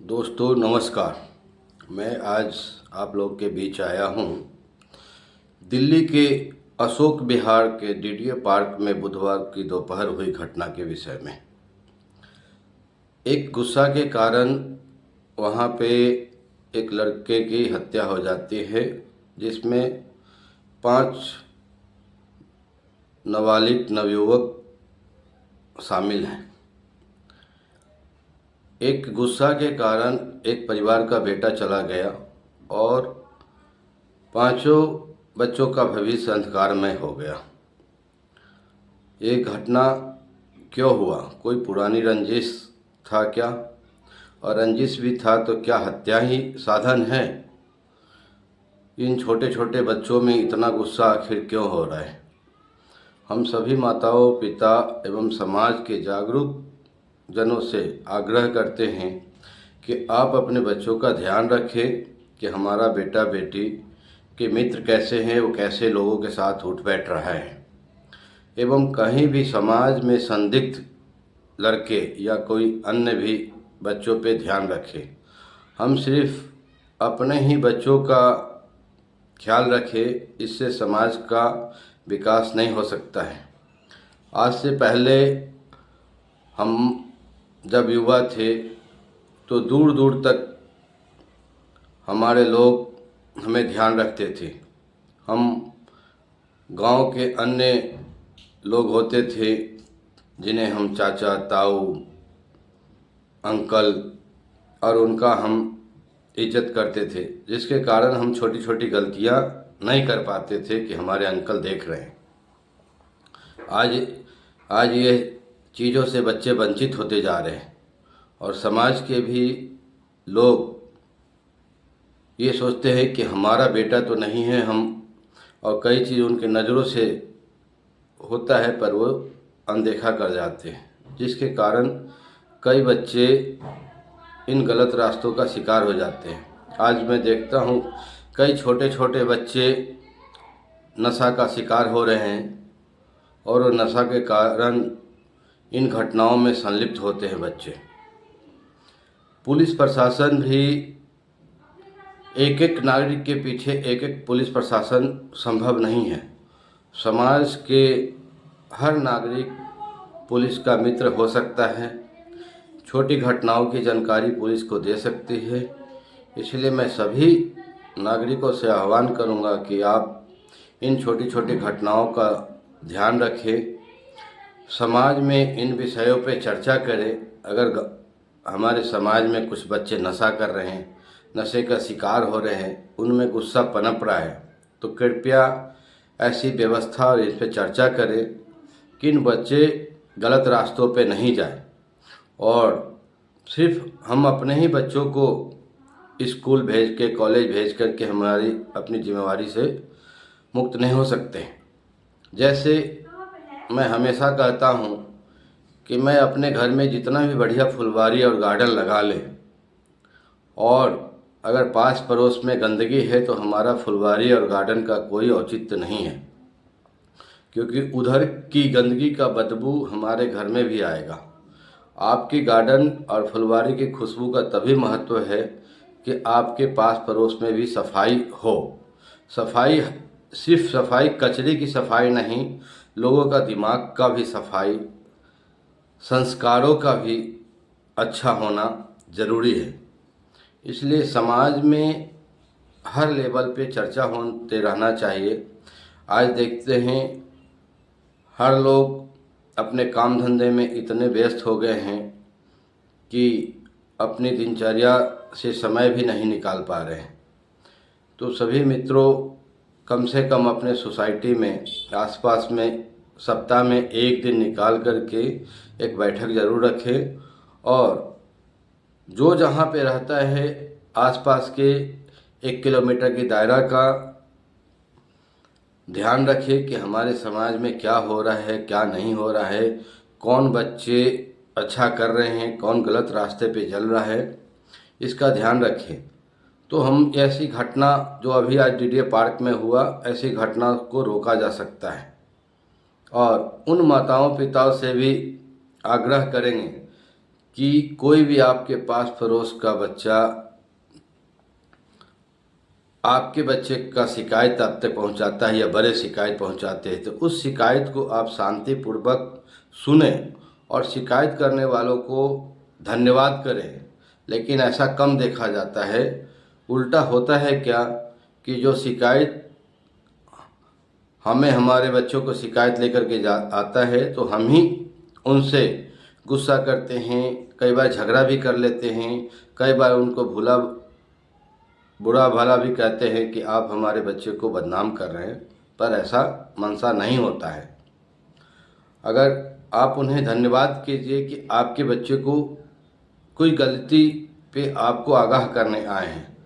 दोस्तों नमस्कार। मैं आज आप लोग के बीच आया हूँ दिल्ली के अशोक विहार के डीडीए पार्क में बुधवार की दोपहर हुई घटना के विषय में। एक गुस्सा के कारण वहाँ पे एक लड़के की हत्या हो जाती है, जिसमें 5 नाबालिग नवयुवक शामिल हैं। एक गुस्सा के कारण एक परिवार का बेटा चला गया और 5 बच्चों का भविष्य अंधकारमय हो गया। ये घटना क्यों हुआ? कोई पुरानी रंजिश था क्या? और रंजिश भी था तो क्या हत्या ही साधन है? इन छोटे छोटे बच्चों में इतना गुस्सा आखिर क्यों हो रहा है? हम सभी माताओं, पिता एवं समाज के जागरूक जनों से आग्रह करते हैं कि आप अपने बच्चों का ध्यान रखें कि हमारा बेटा बेटी के मित्र कैसे हैं, वो कैसे लोगों के साथ उठ बैठ रहा है, एवं कहीं भी समाज में संदिग्ध लड़के या कोई अन्य भी बच्चों पे ध्यान रखें। हम सिर्फ अपने ही बच्चों का ख्याल रखें, इससे समाज का विकास नहीं हो सकता है। आज से पहले हम जब युवा थे तो दूर दूर तक हमारे लोग हमें ध्यान रखते थे। हम गांव के अन्य लोग होते थे जिन्हें हम चाचा, ताऊ, अंकल और उनका हम इज्जत करते थे, जिसके कारण हम छोटी छोटी गलतियां नहीं कर पाते थे कि हमारे अंकल देख रहे हैं। आज ये चीज़ों से बच्चे वंचित होते जा रहे हैं और समाज के भी लोग ये सोचते हैं कि हमारा बेटा तो नहीं है, और कई चीज़ उनके नज़रों से होता है पर वो अनदेखा कर जाते हैं, जिसके कारण कई बच्चे इन गलत रास्तों का शिकार हो जाते हैं। आज मैं देखता हूँ कई छोटे छोटे बच्चे नशा का शिकार हो रहे हैं और नशा के कारण इन घटनाओं में संलिप्त होते हैं बच्चे। पुलिस प्रशासन भी एक एक नागरिक के पीछे एक एक पुलिस प्रशासन संभव नहीं है। समाज के हर नागरिक पुलिस का मित्र हो सकता है, छोटी घटनाओं की जानकारी पुलिस को दे सकती है। इसलिए मैं सभी नागरिकों से आह्वान करूंगा कि आप इन छोटी छोटी घटनाओं का ध्यान रखें, समाज में इन विषयों पे चर्चा करें। अगर हमारे समाज में कुछ बच्चे नशा कर रहे हैं, नशे का शिकार हो रहे हैं, उनमें गुस्सा पनप रहा है, तो कृपया ऐसी व्यवस्था और इस पर चर्चा करें कि इन बच्चे गलत रास्तों पे नहीं जाए। और सिर्फ हम अपने ही बच्चों को स्कूल भेज के, कॉलेज भेज कर के हमारी अपनी जिम्मेवारी से मुक्त नहीं हो सकते। जैसे मैं हमेशा कहता हूँ कि मैं अपने घर में जितना भी बढ़िया फुलवारी और गार्डन लगा लें, और अगर पास पड़ोस में गंदगी है तो हमारा फुलवारी और गार्डन का कोई औचित्य नहीं है, क्योंकि उधर की गंदगी का बदबू हमारे घर में भी आएगा। आपकी गार्डन और फुलवारी की खुशबू का तभी महत्व है कि आपके पास पड़ोस में भी सफाई हो। सफाई सिर्फ सफाई कचरे की सफाई नहीं, लोगों का दिमाग का भी सफाई, संस्कारों का भी अच्छा होना ज़रूरी है। इसलिए समाज में हर लेवल पे चर्चा होते रहना चाहिए। आज देखते हैं हर लोग अपने काम धंधे में इतने व्यस्त हो गए हैं कि अपनी दिनचर्या से समय भी नहीं निकाल पा रहे हैं। तो सभी मित्रों, कम से कम अपने सोसाइटी में आसपास में सप्ताह में एक दिन निकाल करके एक बैठक ज़रूर रखें, और जो जहाँ पे रहता है आसपास के 1 किलोमीटर की दायरा का ध्यान रखें कि हमारे समाज में क्या हो रहा है, क्या नहीं हो रहा है, कौन बच्चे अच्छा कर रहे हैं, कौन गलत रास्ते पे चल रहा है, इसका ध्यान रखें। तो हम ऐसी घटना जो अभी आज डीडीए पार्क में हुआ, ऐसी घटना को रोका जा सकता है। और उन माताओं पिताओं से भी आग्रह करेंगे कि कोई भी आपके पास पड़ोस का बच्चा आपके बच्चे का शिकायत आप तक पहुंचाता है या बड़े शिकायत पहुंचाते हैं, तो उस शिकायत को आप शांतिपूर्वक सुने और शिकायत करने वालों को धन्यवाद करें। लेकिन ऐसा कम देखा जाता है। उल्टा होता है क्या कि जो शिकायत हमें हमारे बच्चों को शिकायत लेकर के आता है तो हम ही उनसे गुस्सा करते हैं, कई बार झगड़ा भी कर लेते हैं, कई बार उनको बुरा भला भी कहते हैं कि आप हमारे बच्चे को बदनाम कर रहे हैं, पर ऐसा मंशा नहीं होता है। अगर आप उन्हें धन्यवाद कीजिए कि आपके बच्चे को कोई गलती पे आपको आगाह करने आए हैं,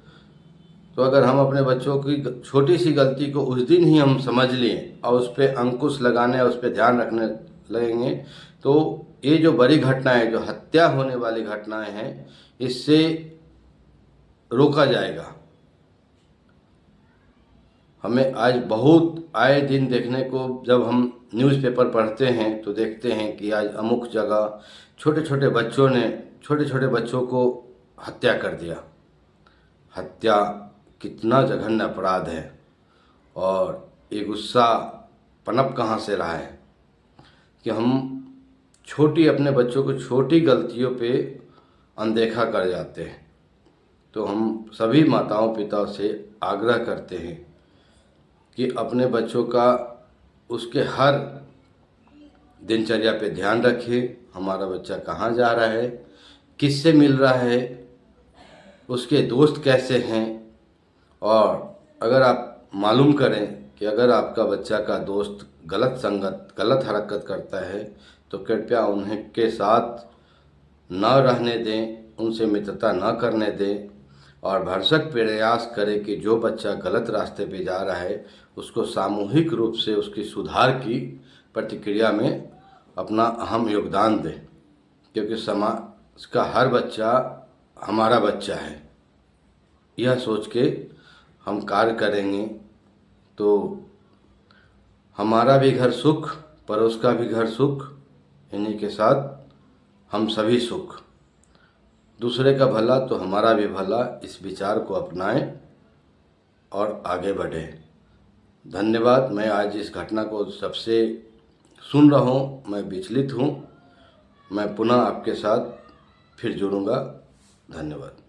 तो अगर हम अपने बच्चों की छोटी सी गलती को उस दिन ही हम समझ लें और उस पर अंकुश लगाने और उस पर ध्यान रखने लगेंगे, तो ये जो बड़ी घटनाएं, जो हत्या होने वाली घटनाएं हैं, इससे रोका जाएगा। हमें आज बहुत आए दिन देखने को, जब हम न्यूज़पेपर पढ़ते हैं तो देखते हैं कि आज अमुक जगह छोटे छोटे बच्चों ने छोटे छोटे बच्चों को हत्या कर दिया। हत्या कितना जघन्य अपराध है, और ये गुस्सा पनप कहाँ से रहा है कि हम अपने बच्चों को छोटी गलतियों पे अनदेखा कर जाते हैं। तो हम सभी माताओं पिताओं से आग्रह करते हैं कि अपने बच्चों का उसके हर दिनचर्या पे ध्यान रखें। हमारा बच्चा कहाँ जा रहा है, किससे मिल रहा है, उसके दोस्त कैसे हैं, और अगर आप मालूम करें कि अगर आपका बच्चा का दोस्त गलत संगत, गलत हरकत करता है, तो कृपया उन्हें के साथ न रहने दें, उनसे मित्रता न करने दें, और भरसक प्रयास करें कि जो बच्चा गलत रास्ते पे जा रहा है उसको सामूहिक रूप से उसकी सुधार की प्रतिक्रिया में अपना अहम योगदान दें, क्योंकि समाज का हर बच्चा हमारा बच्चा है। यह सोच के हम कार्य करेंगे तो हमारा भी घर सुख, पड़ोस का भी घर सुख, इन्हीं के साथ हम सभी सुख। दूसरे का भला तो हमारा भी भला, इस विचार को अपनाएं और आगे बढ़ें। धन्यवाद। मैं आज इस घटना को सबसे सुन रहा हूँ, मैं विचलित हूँ। मैं पुनः आपके साथ फिर जुड़ूंगा। धन्यवाद।